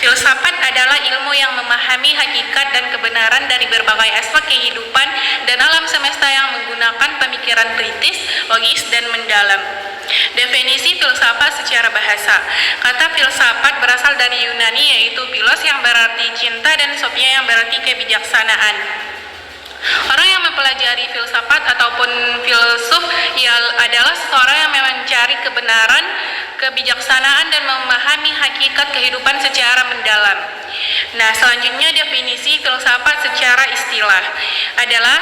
Filsafat adalah ilmu yang memahami hakikat dan kebenaran dari berbagai aspek kehidupan dan alam semesta yang menggunakan pemikiran kritis, logis, dan mendalam. Definisi filsafat secara bahasa. Kata filsafat berasal dari Yunani, yaitu philos yang berarti cinta dan sophia yang berarti kebijaksanaan. Orang yang mempelajari filsafat ataupun filsuf adalah seseorang yang mencari kebenaran, kebijaksanaan, dan memahami hakikat kehidupan secara mendalam. Nah, selanjutnya definisi filsafat secara istilah adalah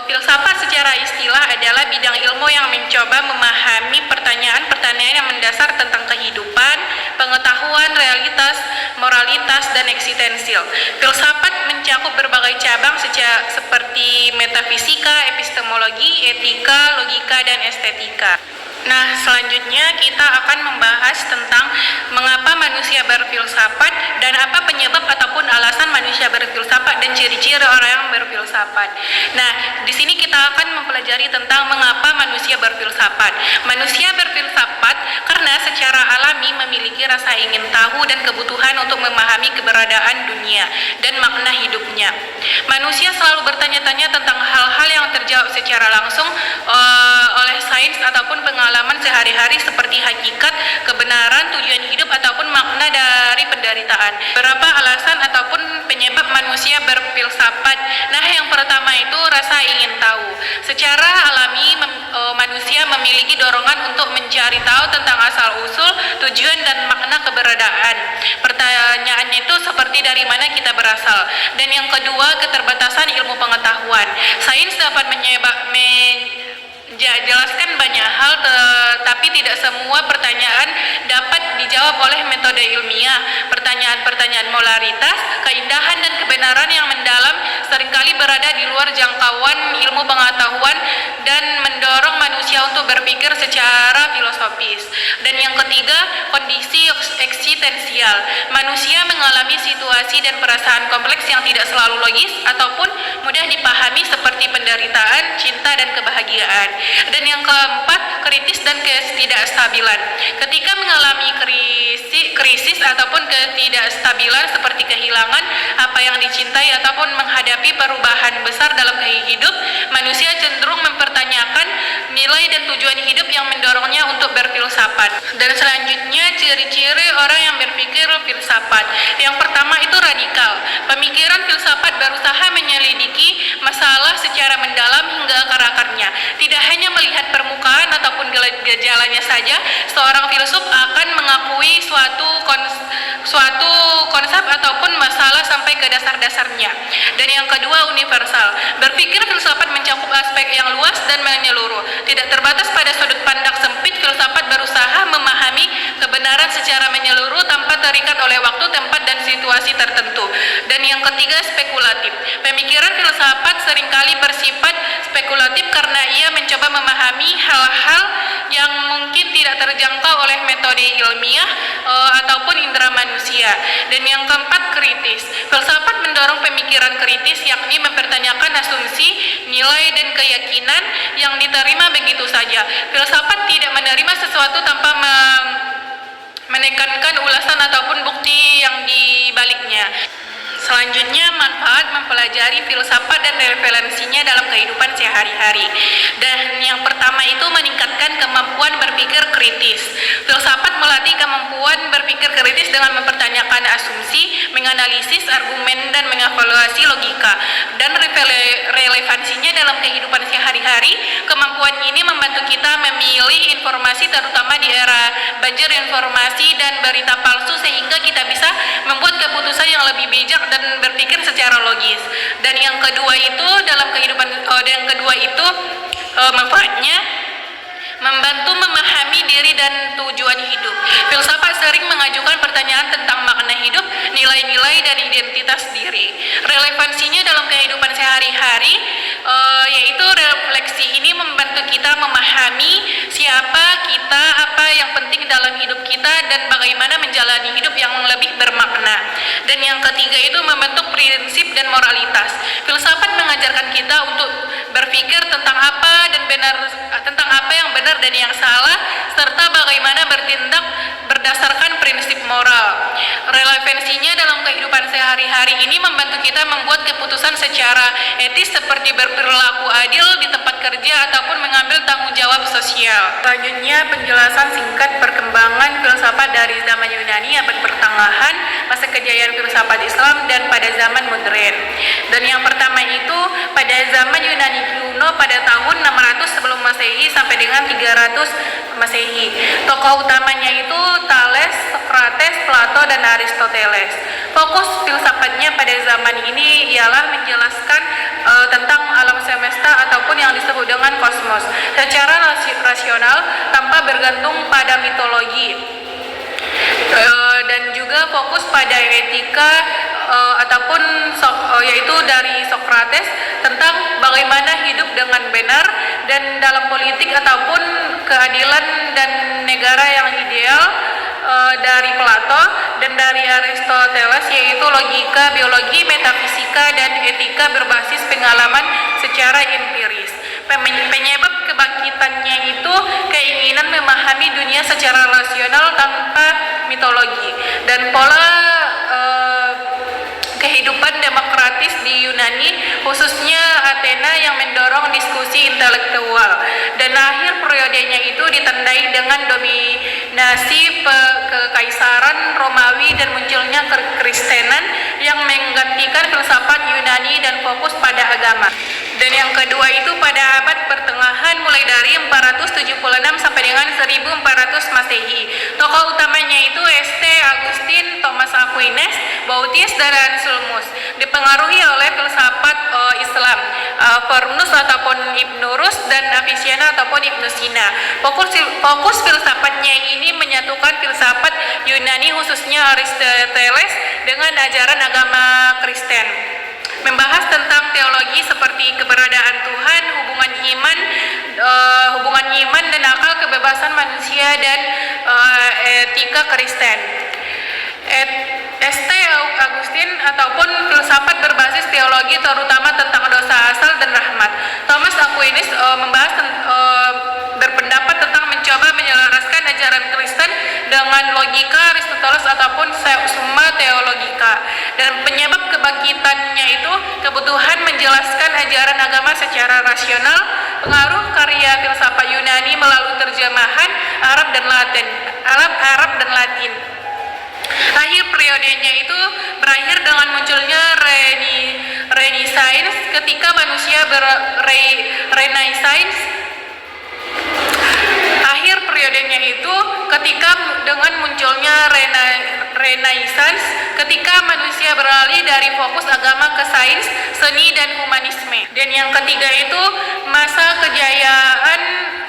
filsafat secara istilah adalah bidang ilmu yang mencoba memahami pertanyaan-pertanyaan yang mendasar tentang kehidupan, pengetahuan, realitas, moralitas, dan eksistensial. Filsafat mencakup berbagai cabang seperti metafisika, epistemologi, etika, logika, dan estetika. Nah, selanjutnya kita akan membahas tentang mengapa manusia berfilsafat dan apa penyebab ataupun alasan manusia berfilsafat dan ciri-ciri orang yang berfilsafat. Nah, di sini kita akan mempelajari tentang mengapa manusia berfilsafat. Manusia berfilsafat karena secara alami memiliki rasa ingin tahu dan kebutuhan untuk memahami keberadaan dunia dan makna hidupnya. Manusia selalu bertanya-tanya tentang hal-hal yang terjawab secara langsung oleh sains ataupun pengalaman sehari-hari seperti hakikat, kebenaran, tujuan hidup ataupun makna dari penderitaan. Berapa alasan ataupun penyebab manusia berfilsafat? Nah, yang pertama itu rasa ingin tahu. Secara alami manusia memiliki dorongan untuk mencari tahu tentang asal-usul, tujuan, dan makna keberadaan. Pertanyaannya itu seperti dari mana kita berasal. Dan yang kedua, keterbatasan ilmu pengetahuan. Sains dapat menjelaskan banyak hal, tapi tidak semua pertanyaan dapat dijawab oleh metode ilmiah. Pertanyaan-pertanyaan moralitas, keindahan, dan kebenaran yang mendalam seringkali berada di luar jangkauan ilmu pengetahuan dan mendorong manusia untuk berpikir secara filosofis. Dan yang ketiga, kondisi eksistensial. Manusia mengalami situasi dan perasaan kompleks yang tidak selalu logis ataupun mudah dipahami seperti penderitaan, cinta, dan kebahagiaan. Dan yang keempat, kritis dan ketidakstabilan. Ketika mengalami krisis ataupun ketidakstabilan seperti kehilangan apa yang dicintai ataupun menghadapi perubahan besar dalam hidup, manusia cenderung mempertanyakan nilai dan tujuan hidup yang mendorongnya untuk berfilsafat. Dan selanjutnya, ciri-ciri orang yang berpikir filsafat. Yang pertama itu radikal. Pemikiran filsafat berusaha menyelidiki masalah secara mendalam hingga akar-akarnya. Tidak hanya melihat permukaan ataupun gejalanya saja, seorang filsuf akan mengakui suatu konsep ataupun masalah sampai ke dasar-dasarnya. Dan yang kedua, universal. Berpikir filsafat mencakup aspek yang luas dan menyeluruh. Tidak terbatas pada sudut pandang sempit, filsafat berusaha memahami kebenaran secara menyeluruh tanpa terikat oleh waktu, tempat, dan situasi tertentu. Dan yang ketiga, spekulatif. Pemikiran filsafat seringkali bersifat spekulatif karena ia mencoba memahami hal-hal yang mungkin tidak terjangkau oleh metode ilmiah ataupun indera manusia. Dan yang keempat, kritis. Filsafat mendorong pemikiran kritis, yakni mempertanyakan asumsi, nilai, dan keyakinan yang diterima begitu saja. Filsafat tidak menerima sesuatu tanpa menekankan ulasan ataupun bukti yang dibaliknya. Selanjutnya, manfaat mempelajari filsafat dan referensinya dalam kehidupan sehari-hari. Dan yang pertama itu meningkatkan kemampuan berpikir kritis. Filsafat melatih kemampuan berpikir kritis dengan mempertanyakan asumsi, menganalisis argumen, dan mengevaluasi logika. Dan relevansinya dalam kehidupan sehari-hari, kemampuan ini membantu kita memilih informasi terutama di era banjir informasi dan berita palsu, sehingga kita bisa membuat keputusan yang lebih bijak dan berpikir secara logis. Dan yang kedua itu manfaatnya membantu memahami diri dan tujuan hidup. Filsafat sering mengajukan pertanyaan tentang makna hidup, nilai-nilai, dan identitas diri. Relevansinya dalam kehidupan sehari-hari yaitu refleksi ini membantu kita memahami siapa kita, apa yang penting dalam hidup kita, dan bagaimana menjalani hidup yang lebih bermakna. Dan yang ketiga itu membentuk prinsip dan moralitas. Filsafat mengajarkan kita untuk berpikir tentang apa yang benar dan yang salah, serta bagaimana bertindak berdasarkan prinsip moral. sehari-hari ini membantu kita membuat keputusan secara etis seperti berperilaku adil di tempat kerja ataupun mengambil tanggung jawab sosial. Selanjutnya penjelasan singkat perkembangan filsafat dari zaman Yunani abad pertengahan, masa kejayaan filsafat Islam dan pada zaman modern. Dan yang pertama itu pada zaman Yunani kuno pada tahun 600 sebelum Masehi sampai dengan 300 Masehi. Tokoh utamanya itu Thales, Socrates, Plato, dan Aristoteles. Fokus filsafatnya pada zaman ini ialah menjelaskan tentang alam semesta ataupun yang disebut dengan kosmos secara rasional tanpa bergantung pada mitologi. Dan juga fokus pada etika ataupun yaitu dari Socrates tentang bagaimana hidup dengan benar dan dalam politik ataupun keadilan dan negara yang ideal dari Plato, dan dari Aristoteles yaitu logika, biologi, metafisika, dan etika berbasis pengalaman secara empiris. Penyebab kebangkitannya itu keinginan memahami dunia secara rasional tanpa mitologi dan pola kehidupan demokratis di Yunani, khususnya Athena yang mendorong diskusi intelektual. Dan akhir periodenya itu ditandai dengan dominasi kekaisaran Romawi dan munculnya kekristenan yang menggantikan filsafat Yunani dan fokus pada agama. Dan yang kedua itu pada abad pertengahan mulai dari 476 sampai dengan 1400 Masehi. Tokoh utamanya itu St. Augustine, Thomas Aquinas, Boethius, dan Anselmus. Dipengaruhi oleh filsafat Islam, Firmus ataupun Ibnu Rus, dan Avicenna ataupun Ibnu Sina. Fokus filsafatnya ini menyatukan filsafat Yunani khususnya Aristoteles dengan ajaran agama Kristen. Membahas tentang teologi seperti keberadaan Tuhan, hubungan iman dan akal, kebebasan manusia, dan etika Kristen. St. Augustine ataupun filsafat berbasis teologi terutama tentang dosa asal dan rahmat. Thomas Aquinas berpendapat tentang mencoba menyelaraskan ajaran Kristen dengan logika Aristoteles ataupun Summa Theologica. Dan penyebab kebangkitannya itu kebutuhan menjelaskan ajaran agama secara rasional, pengaruh karya filsafat Yunani melalui terjemahan Arab dan Latin. Akhir periodenya itu berakhir dengan munculnya Renaissance ketika manusia Renaissance. Akhir periodenya itu ketika dengan munculnya Renaissance ketika manusia beralih dari fokus agama ke sains, seni, dan humanisme. Dan yang ketiga itu masa kejayaan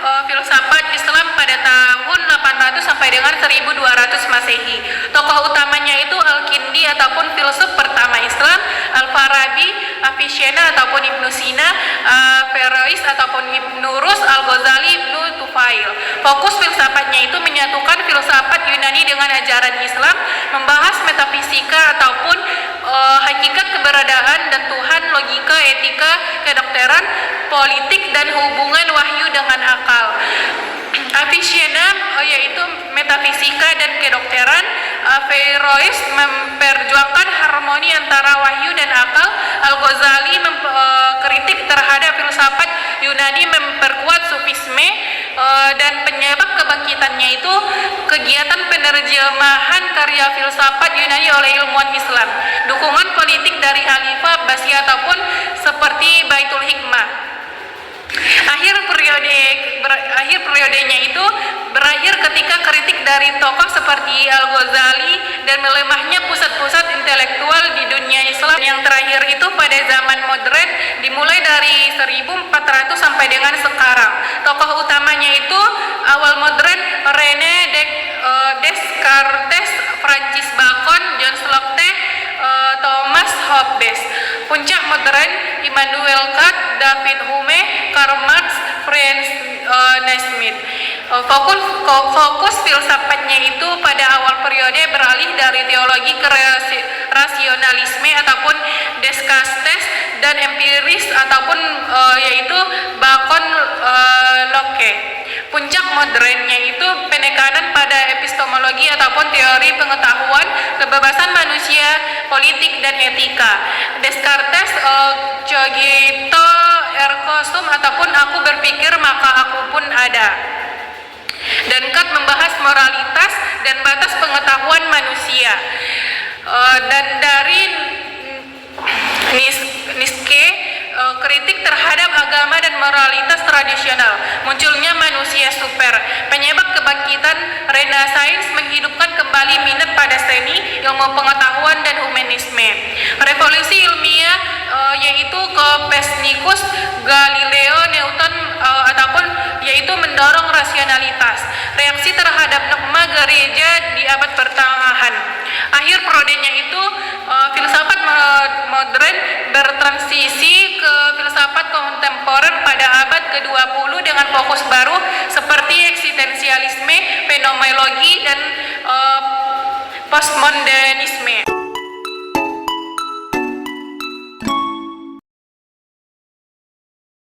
filsafat Islam pada tahun 800 sampai dengan 1200 Masehi. Tokoh utamanya itu Al-Kindi ataupun filsuf pertama Islam, Al-Farabi, Avicenna ataupun Ibnu Sina, Averroes ataupun Ibnu Rus, Al-Ghazali, Ibnu Tufail. Fokus filsafatnya itu menyatukan filsafat Yunani dengan ajaran Islam, membahas metafisika ataupun hakikat keberadaan dan Tuhan, logika, etika, kedokteran, politik, dan hubungan wahyu dengan akal. Avicenna yaitu metafisika dan kedokteran. Averroes memperjuangkan harmoni antara wahyu dan akal. Al-Ghazali kritik terhadap filsafat Yunani, memperkuat sufisme. Dan penyebab kebangkitannya itu kegiatan penerjemahan karya filsafat Yunani oleh ilmuwan Islam, dukungan politik dari Khalifah Abbasiyah ataupun seperti Baitul Hikmah. Akhir periodenya itu berakhir ketika kritik dari tokoh seperti Al-Ghazali dan melemahnya pusat-pusat intelektual di dunia Islam. Yang terakhir itu pada zaman modern dimulai dari 1400 sampai dengan sekarang. Tokoh utamanya itu awal modern René Descartes, Francis Bacon, John Locke, Thomas Hobbes. Puncak modern Immanuel Kant, David Hume, Karl Marx, Friedrich Nietzsche. Fokus filsafatnya itu pada awal periode beralih dari teologi ke rasionalisme ataupun Descartes dan empiris ataupun yaitu Bacon, Locke. Puncak modernnya itu penekanan pada epistemologi ataupun teori pengetahuan, kebebasan manusia, politik dan etika. Descartes cogito ergo sum, ataupun aku berpikir maka aku pun ada. Dan Kant membahas moralitas dan batas pengetahuan manusia. Dan dari Nietzsche, kritik terhadap agama dan moralitas tradisional, munculnya manusia super, penyebab kebangkitan Renaissance, menghidupkan kembali minat pada seni, ilmu pengetahuan dan humanisme. Revolusi ilmiah yaitu Copernicus, Galileo, Newton, ataupun yaitu mendorong rasionalitas. Reaksi terhadap dogma gereja di abad pertengahan. Akhir prodenya itu filsafat modern bertransisi ke filsafat kontemporer pada abad ke-20 dengan fokus baru seperti eksistensialisme, fenomenologi, dan postmodernisme.